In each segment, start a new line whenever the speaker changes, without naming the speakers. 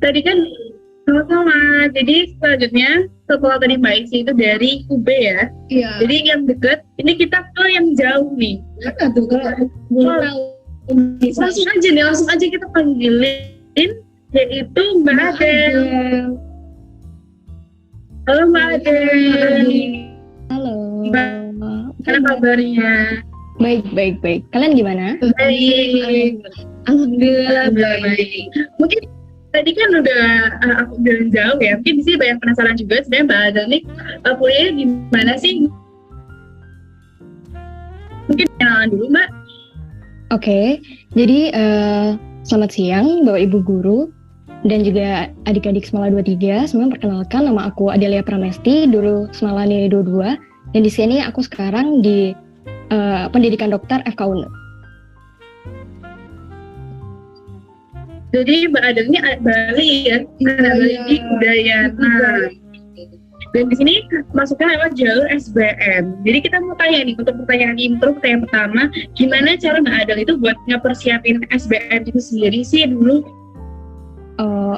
tadi kan sama-sama. Jadi selanjutnya setelah tadi Mbak Isi itu dari UB ya.
Iya.
Jadi yang deket, ini kita ke yang jauh nih.
Mana tuh kalau
Langsung aja kita panggilin, yaitu Mbak Adel. Halo Mbak Adel.
Halo.
Gimana kabarnya?
Baik. Kalian gimana?
Baik.
Alhamdulillah
Baik. Mungkin tadi kan udah aku bilang jauh ya. Mungkin di sini banyak penasaran juga sebenarnya Mbak Adel nih kuliahnya gimana sih? Mungkin kenalan dulu Mbak.
Oke, jadi selamat siang Bapak Ibu Guru dan juga adik-adik Semala 23. Semuanya perkenalkan, nama aku Adelia Pramesti, dulu Semala nilai 22. Dan di sini aku sekarang di pendidikan dokter FK UNU.
Jadi Mbak Adel ini Bali ya, Bali di Udayana. Dan di sini masuknya lewat jalur SBM. Jadi kita mau tanya nih, untuk pertanyaan intro, pertanyaan pertama, gimana cara Mbak Adel itu buat ngepersiapin SBM itu sendiri sih dulu?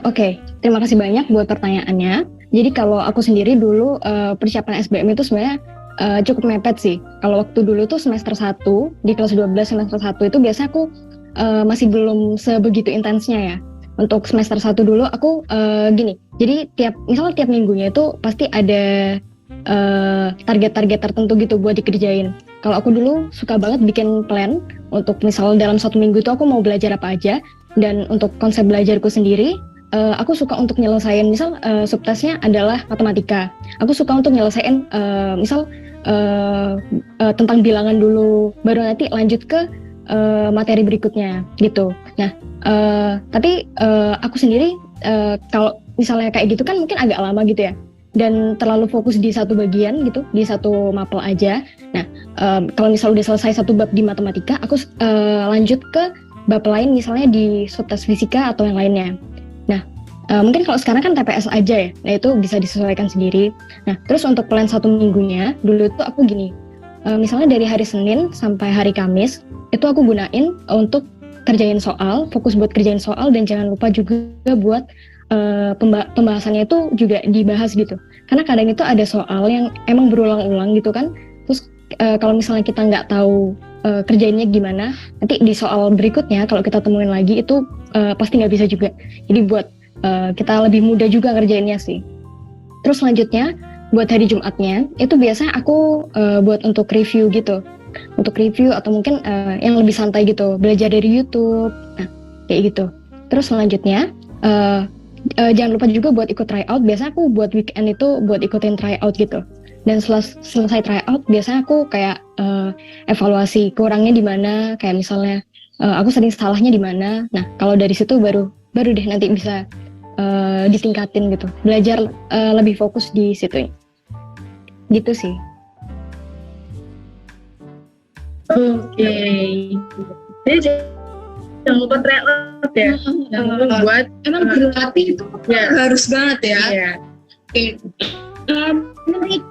Oke. Terima kasih banyak buat pertanyaannya. Jadi kalau aku sendiri dulu persiapan SBM itu sebenarnya cukup mepet sih. Kalau waktu dulu tuh semester 1, di kelas 12 semester 1 itu biasanya aku masih belum sebegitu intensnya ya. Untuk semester 1 dulu aku gini. Jadi tiap minggunya itu pasti ada target-target tertentu gitu buat dikerjain. Kalau aku dulu suka banget bikin plan untuk misal dalam 1 minggu itu aku mau belajar apa aja. Dan untuk konsep belajarku sendiri, aku suka untuk nyelesain misal subtasnya adalah matematika. Aku suka untuk nyelesain tentang bilangan dulu, baru nanti lanjut ke materi berikutnya gitu. Nah, tapi aku sendiri kalau misalnya kayak gitu kan mungkin agak lama gitu ya, dan terlalu fokus di satu bagian gitu, di satu mapel aja. Nah, kalau misal udah selesai satu bab di matematika, aku lanjut ke bab lain misalnya di subtas fisika atau yang lainnya. Nah, mungkin kalau sekarang kan TPS aja ya, nah itu bisa disesuaikan sendiri. Nah, terus untuk plan 1 minggunya, dulu tuh aku gini, misalnya dari hari Senin sampai hari Kamis, itu aku gunain untuk kerjain soal, fokus buat kerjain soal, dan jangan lupa juga buat pembahasannya itu juga dibahas gitu. Karena kadang itu ada soal yang emang berulang-ulang gitu kan, terus kalau misalnya kita nggak tahu kerjainnya gimana, nanti di soal berikutnya kalau kita temuin lagi itu pasti nggak bisa juga. Jadi buat kita lebih mudah juga ngerjainnya sih. Terus selanjutnya buat hari Jumatnya itu biasanya aku buat untuk review gitu, untuk review atau mungkin yang lebih santai gitu, belajar dari YouTube, nah kayak gitu. Terus selanjutnya jangan lupa juga buat ikut tryout. Biasanya aku buat weekend itu buat ikutin tryout gitu. Dan selesai tryout biasanya aku kayak evaluasi kurangnya di mana, kayak misalnya aku sering salahnya di mana. Nah, kalau dari situ baru deh nanti bisa ditingkatin gitu. Belajar lebih fokus di situ. Gitu sih.
Oke. Jadi jangan lupa tryout ya. Jangan lupa buat
emang berlatih itu harus banget ya.
Iya.
Oke. Menurut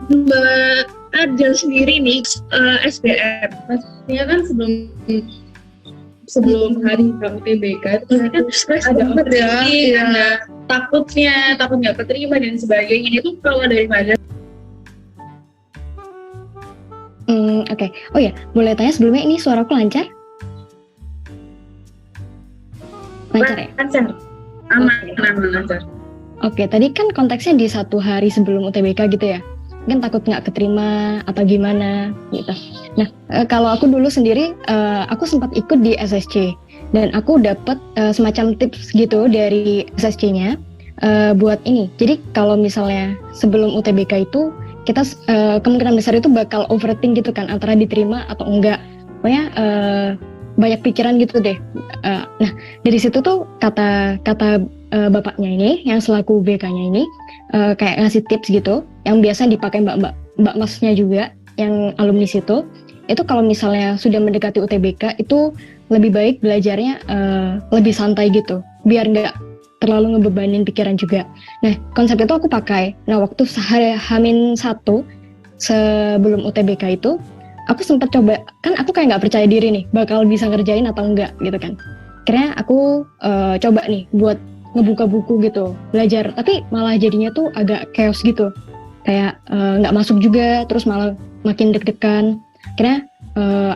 Mbak Adel sendiri nih, SBM
Pastinya kan sebelum hari UTBK itu kan ada overthinking, ada takut nggak keterima dan sebagainya. Itu kalau dari mana?
Oke. Oh ya, boleh tanya sebelumnya ini suaraku lancar? Lancar ya?
Lancar. Aman lancar.
Oke, tadi kan konteksnya di 1 hari sebelum UTBK gitu ya. Mungkin takut nggak keterima atau gimana gitu. Nah, kalau aku dulu sendiri, aku sempat ikut di SSC dan aku dapat semacam tips gitu dari SSC-nya buat ini. Jadi kalau misalnya sebelum UTBK itu kita kemungkinan besar itu bakal overthink gitu kan, antara diterima atau enggak. Pokoknya banyak pikiran gitu deh. Nah, dari situ tuh kata bapaknya ini yang selaku BK-nya ini kayak ngasih tips gitu yang biasa dipakai mbak masnya juga yang alumni situ. Itu kalau misalnya sudah mendekati UTBK itu lebih baik belajarnya lebih santai gitu, biar nggak terlalu ngebebanin pikiran juga. Nah, konsep itu aku pakai. Nah, waktu H-1 sebelum UTBK itu aku sempat coba, kan aku kayak nggak percaya diri nih bakal bisa ngerjain atau enggak gitu kan. Akhirnya aku coba nih buat ngebuka buku gitu belajar, tapi malah jadinya tuh agak chaos gitu, kayak nggak masuk juga, terus malah makin deg-degan. Karena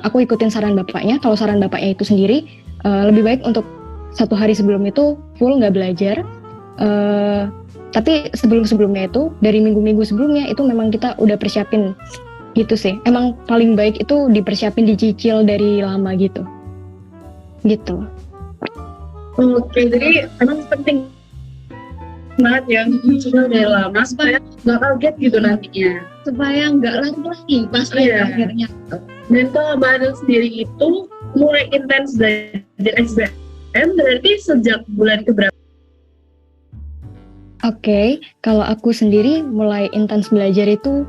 aku ikutin saran bapaknya, kalau saran bapaknya itu sendiri lebih baik untuk 1 hari sebelum itu full nggak belajar. Tapi sebelumnya itu, dari minggu-minggu sebelumnya itu memang kita udah persiapin gitu sih. Emang paling baik itu dipersiapin, dicicil dari lama gitu.
Oke, jadi emang penting banget ya dicicil dari lama supaya nggak kaget gitu nantinya.
Supaya nggak larut lagi pas akhirnya.
Dan kalau Mbak Adel sendiri itu mulai intens belajar SBM berarti sejak bulan keberapa?
Oke, kalau aku sendiri mulai intens belajar itu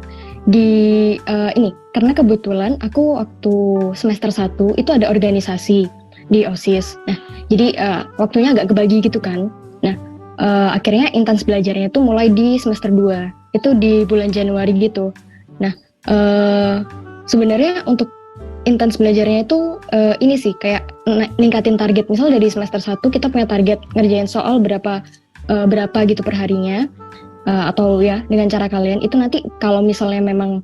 di ini, karena kebetulan aku waktu semester 1 itu ada organisasi di OSIS. Nah, jadi waktunya agak kebagi gitu kan. Nah, akhirnya intens belajarnya itu mulai di semester 2, itu di bulan Januari gitu. Nah, sebenarnya untuk intens belajarnya itu ini sih, kayak ningkatin target. Misal dari semester 1 kita punya target ngerjain soal berapa gitu per harinya, atau ya dengan cara kalian itu nanti kalau misalnya memang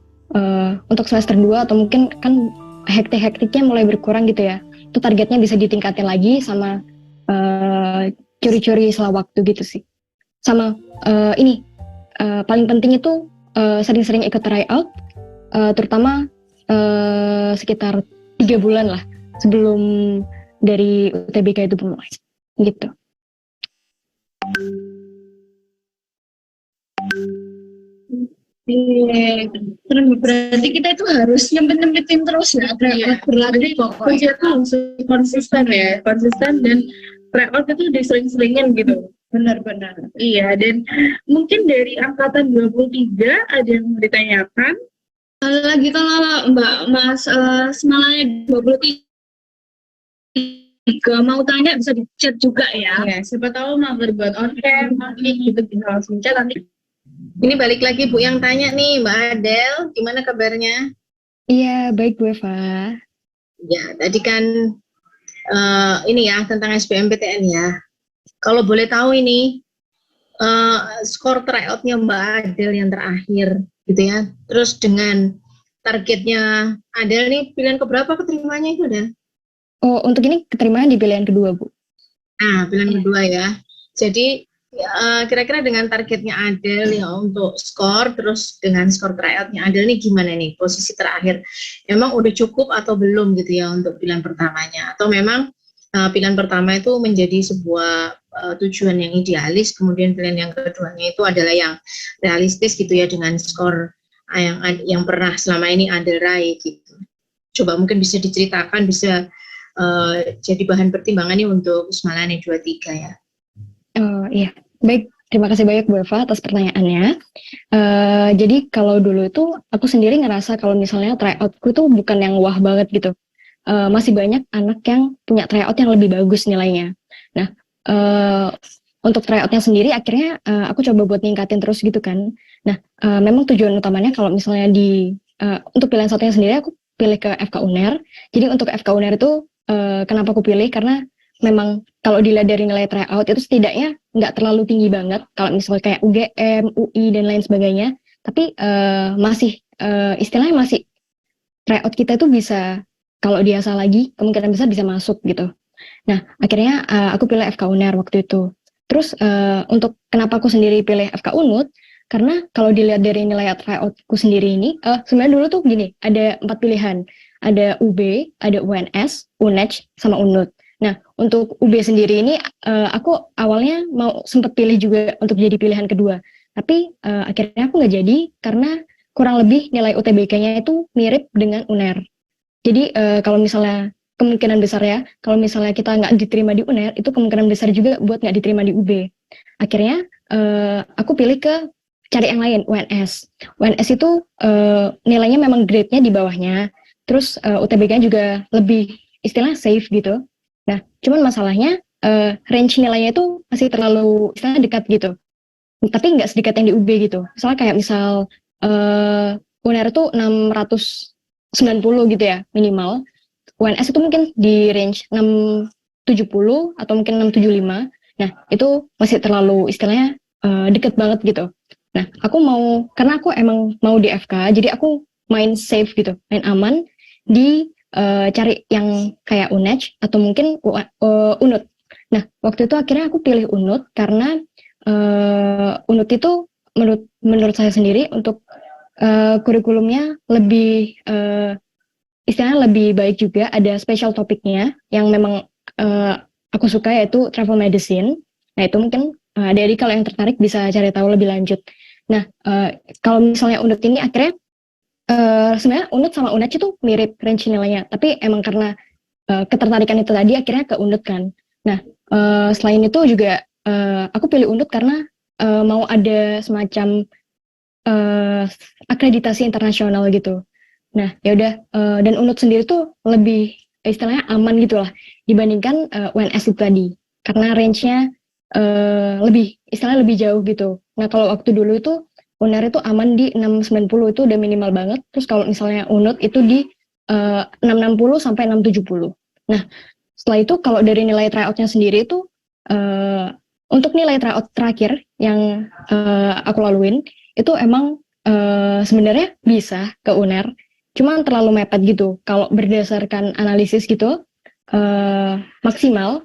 untuk semester 2 atau mungkin kan hektik-hektiknya mulai berkurang gitu ya, itu targetnya bisa ditingkatin lagi sama curi-curi sela waktu gitu sih. Sama ini paling penting itu sering-sering ikut tryout, terutama sekitar 3 bulan lah sebelum dari UTBK itu mulai gitu.
Terus berarti kita itu harus nyempet-nyempetin terus ya, berlatih pokoknya.
Kunci itu konsisten ya, konsisten dan tryout itu disering-seringin gitu.
Benar-benar.
Iya, dan mungkin dari angkatan 23 ada yang mau ditanyakan?
Lagi kalau Mbak Mas Semalanya 23 mau tanya bisa di chat juga ya.
Iya, siapa tahu mau berbuat on cam, gitu bisa langsung chat nanti.
Ini balik lagi Bu yang tanya nih, Mbak Adel, gimana kabarnya?
Iya, baik Bu Eva.
Ya, tadi kan ini ya tentang SBMPTN ya. Kalau boleh tahu ini skor tryoutnya Mbak Adel yang terakhir gitu ya. Terus dengan targetnya Adel nih pilihan keberapa keterimanya itu udah?
Oh, untuk ini keterimaan di pilihan kedua, Bu.
Nah, pilihan kedua ya. Jadi kira-kira dengan targetnya Adel ya untuk skor, terus dengan skor tryoutnya Adel nih gimana nih posisi terakhir? Memang udah cukup atau belum gitu ya untuk pilihan pertamanya? Atau memang pilihan pertama itu menjadi sebuah tujuan yang idealis, kemudian pilihan yang keduanya itu adalah yang realistis gitu ya dengan skor yang pernah selama ini Adel raih gitu. Coba mungkin bisa diceritakan, bisa jadi bahan pertimbangan nih untuk Semalanya 23 ya.
Oh iya, baik. Terima kasih banyak Bu Eva atas pertanyaannya. Jadi kalau dulu itu aku sendiri ngerasa kalau misalnya tryoutku tuh bukan yang wah banget gitu. Masih banyak anak yang punya tryout yang lebih bagus nilainya. Nah, untuk tryoutnya sendiri akhirnya aku coba buat ningkatin terus gitu kan. Nah, memang tujuan utamanya kalau misalnya untuk pilihan satunya sendiri aku pilih ke FK UNER. Jadi untuk FK UNER itu kenapa aku pilih, karena memang kalau dilihat dari nilai tryout itu setidaknya nggak terlalu tinggi banget kalau misalnya kayak UGM, UI dan lain sebagainya, tapi masih istilahnya masih tryout kita itu bisa, kalau diasah lagi kemungkinan besar bisa masuk gitu. Nah akhirnya aku pilih FK UNER waktu itu. Terus untuk kenapa aku sendiri pilih FK UNUT, karena kalau dilihat dari nilai tryoutku sendiri ini sebenarnya dulu tuh gini, ada 4 pilihan. Ada UB, ada UNS, UNEJ, sama UNUT. Nah, untuk UB sendiri ini aku awalnya mau sempat pilih juga untuk jadi pilihan kedua. Tapi akhirnya aku nggak jadi karena kurang lebih nilai UTBK-nya itu mirip dengan UNER. Jadi kalau misalnya kemungkinan besar ya, kalau misalnya kita nggak diterima di UNER, itu kemungkinan besar juga buat nggak diterima di UB. Akhirnya aku pilih ke cari yang lain, UNS. UNS itu nilainya memang grade-nya di bawahnya. Terus UTBK juga lebih istilahnya safe gitu. Nah, cuman masalahnya range nilainya itu masih terlalu istilahnya dekat gitu. Tapi nggak sedekat yang di UB gitu. Misalnya kayak UNER itu 690 gitu ya minimal. UNS itu mungkin di range 670 atau mungkin 675. Nah, itu masih terlalu istilahnya deket banget gitu. Nah, karena aku emang mau di FK, jadi aku main safe gitu, main aman di cari yang kayak UNED atau mungkin UNUD. Nah, waktu itu akhirnya aku pilih UNUD karena UNUD itu menurut saya sendiri untuk kurikulumnya lebih istilahnya lebih baik juga, ada special topiknya yang memang aku suka yaitu travel medicine. Nah, itu mungkin dari kalau yang tertarik bisa cari tahu lebih lanjut. Nah, kalau misalnya UNUD ini akhirnya sebenarnya UNUD sama UNED itu mirip range nilainya, tapi emang karena ketertarikan itu tadi akhirnya ke UNUD kan. Nah, selain itu juga aku pilih UNUD karena mau ada semacam akreditasi internasional gitu. Nah, ya udah, dan UNUD sendiri tuh lebih istilahnya aman gitu lah dibandingkan UNS itu tadi, karena range-nya istilahnya lebih jauh gitu. Nah, kalau waktu dulu itu UNER itu aman di 690, itu udah minimal banget. Terus kalau misalnya UNUD itu di 660 sampai 670. Nah, setelah itu kalau dari nilai tryout-nya sendiri itu untuk nilai tryout terakhir yang aku laluin itu emang sebenarnya bisa ke UNER, cuma terlalu mepet gitu. Kalau berdasarkan analisis gitu maksimal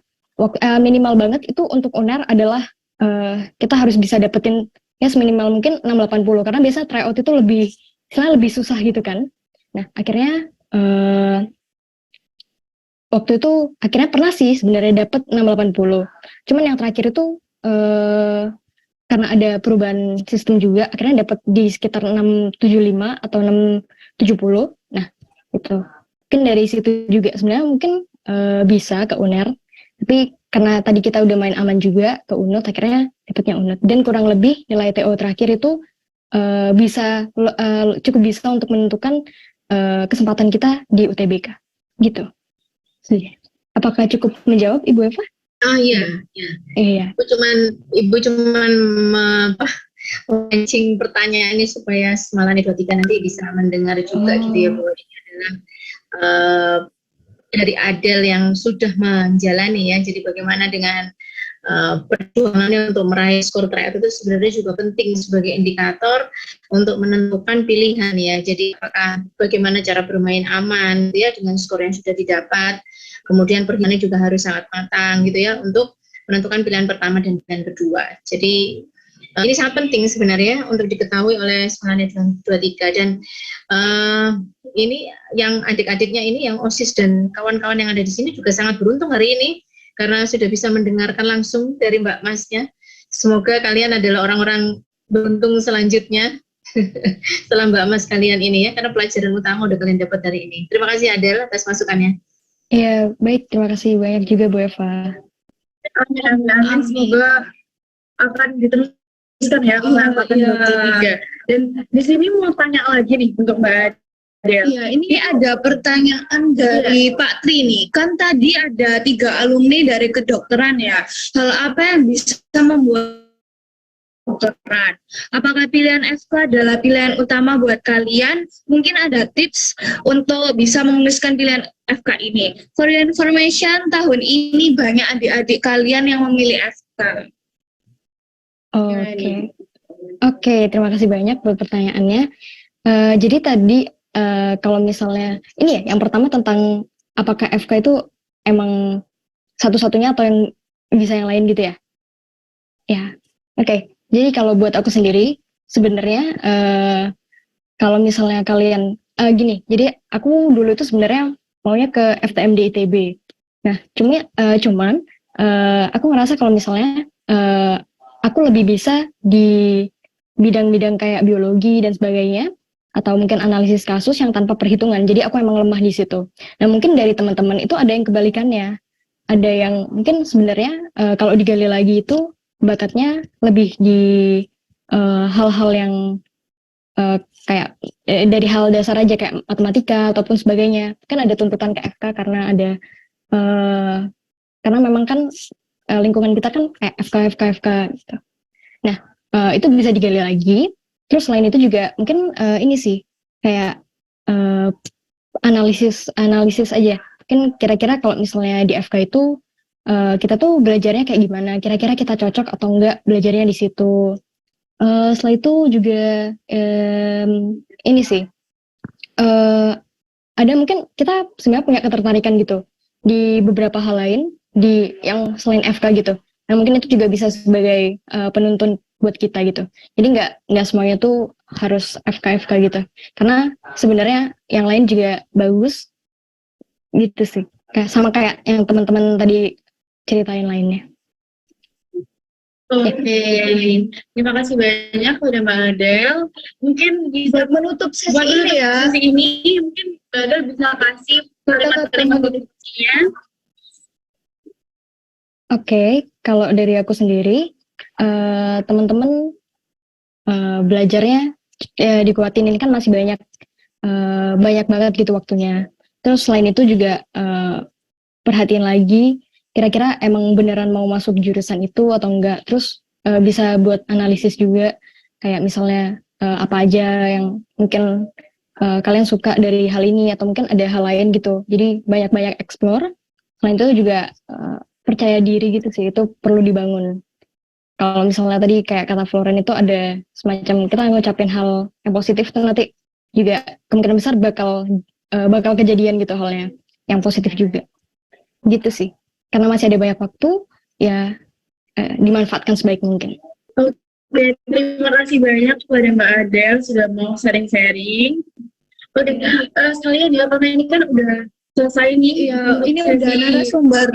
minimal banget itu untuk UNER adalah kita harus bisa dapetin ya seminimal mungkin 680, karena biasa tryout itu lebih susah gitu kan. Nah, akhirnya waktu itu akhirnya pernah sih sebenarnya dapet 680. Cuman yang terakhir itu karena ada perubahan sistem juga, akhirnya dapat di sekitar 675 atau 670. Nah, itu mungkin dari situ juga sebenarnya mungkin bisa ke UNER, tapi karena tadi kita udah main aman juga ke UNUD, akhirnya dapatnya UNUD. Dan kurang lebih nilai TO terakhir itu cukup bisa untuk menentukan kesempatan kita di UTBK gitu. Apakah cukup menjawab Ibu Eva?
Iya.
Iya.
Ibu cuman memancing pertanyaan ini supaya Semalani 23 nanti bisa mendengar juga gitu ya, Bu. Ini adalah dari Adel yang sudah menjalani ya. Jadi bagaimana dengan perjuangannya untuk meraih skor tryout itu sebenarnya juga penting sebagai indikator untuk menentukan pilihan ya. Jadi apakah bagaimana cara bermain aman ya dengan skor yang sudah didapat. Kemudian perjuangannya juga harus sangat matang gitu ya untuk menentukan pilihan pertama dan pilihan kedua. Jadi ini sangat penting sebenarnya untuk diketahui oleh Semalani 23, dan ini yang adik-adiknya ini yang OSIS dan kawan-kawan yang ada di sini juga sangat beruntung hari ini karena sudah bisa mendengarkan langsung dari Mbak Masnya. Semoga kalian adalah orang-orang beruntung selanjutnya setelah Mbak Mas kalian ini ya, karena pelajaran utama udah kalian dapat dari ini. Terima kasih Adel atas masukannya.
Iya, baik, terima kasih banyak juga Bu Eva.
Amin. Semoga akan diteruskan ya angkatan 23. Dan di sini mau tanya lagi nih untuk Mbak Adel.
Iya, ini ada pertanyaan dari Pak Tri nih. Kan tadi ada 3 alumni dari kedokteran ya. Hal apa yang bisa membuat kedokteran? Apakah pilihan FK adalah pilihan utama buat kalian? Mungkin ada tips untuk bisa memuluskan pilihan FK ini. For your information, tahun ini banyak adik-adik kalian yang memilih FK.
Oke, terima kasih banyak buat pertanyaannya. Jadi tadi kalau misalnya ini ya, yang pertama tentang apakah FK itu emang satu-satunya atau yang bisa yang lain gitu ya? Ya, oke. Jadi kalau buat aku sendiri sebenarnya kalau misalnya kalian gini, jadi aku dulu itu sebenarnya maunya ke FTMD ITB. Nah, cuman aku ngerasa kalau misalnya aku lebih bisa di bidang-bidang kayak biologi dan sebagainya, atau mungkin analisis kasus yang tanpa perhitungan. Jadi aku emang lemah di situ. Nah, mungkin dari teman-teman itu ada yang kebalikannya. Ada yang mungkin sebenarnya kalau digali lagi itu bakatnya lebih di hal-hal yang kayak dari hal dasar aja kayak matematika ataupun sebagainya. Kan ada tuntutan ke FK karena ada karena memang kan lingkungan kita kan kayak FK gitu. Nah, itu bisa digali lagi. Terus selain itu juga mungkin ini sih kayak analisis aja. Mungkin kira-kira kalau misalnya di FK itu kita tuh belajarnya kayak gimana, kira-kira kita cocok atau enggak belajarnya di situ. Setelah itu juga ini sih, ada mungkin kita sebenarnya punya ketertarikan gitu di beberapa hal lain di yang selain FK gitu. Nah mungkin itu juga bisa sebagai penuntun buat kita gitu. Jadi nggak semuanya tuh harus FK gitu. Karena sebenarnya yang lain juga bagus gitu sih. Sama kayak yang teman-teman tadi ceritain lainnya.
Oke, terima kasih banyak kepada Mbak Adel. Mungkin bisa
Menutup sesi
buat
ini ya.
sesi ini, mungkin Mbak Adel bisa kasih kalimat-kalimat motivasinya.
Oke, kalau dari aku sendiri, teman-teman belajarnya dikuatin, ini kan masih banyak banget gitu waktunya. Terus selain itu juga perhatiin lagi, kira-kira emang beneran mau masuk jurusan itu atau enggak. Terus bisa buat analisis juga, kayak misalnya apa aja yang mungkin kalian suka dari hal ini, atau mungkin ada hal lain gitu. Jadi banyak-banyak explore. Selain itu juga percaya diri gitu sih, itu perlu dibangun. Kalau misalnya tadi kayak kata Floren itu ada semacam kita ngucapin hal yang positif tuh nanti juga kemungkinan besar bakal kejadian gitu halnya yang positif juga. Gitu sih. Karena masih ada banyak waktu, ya dimanfaatkan sebaik mungkin.
Oke, terima kasih banyak kepada Mbak Adel sudah mau sharing-sharing. Oke, sekalian ya karena ini kan udah selesai nih.
Iya, ini udah narasumber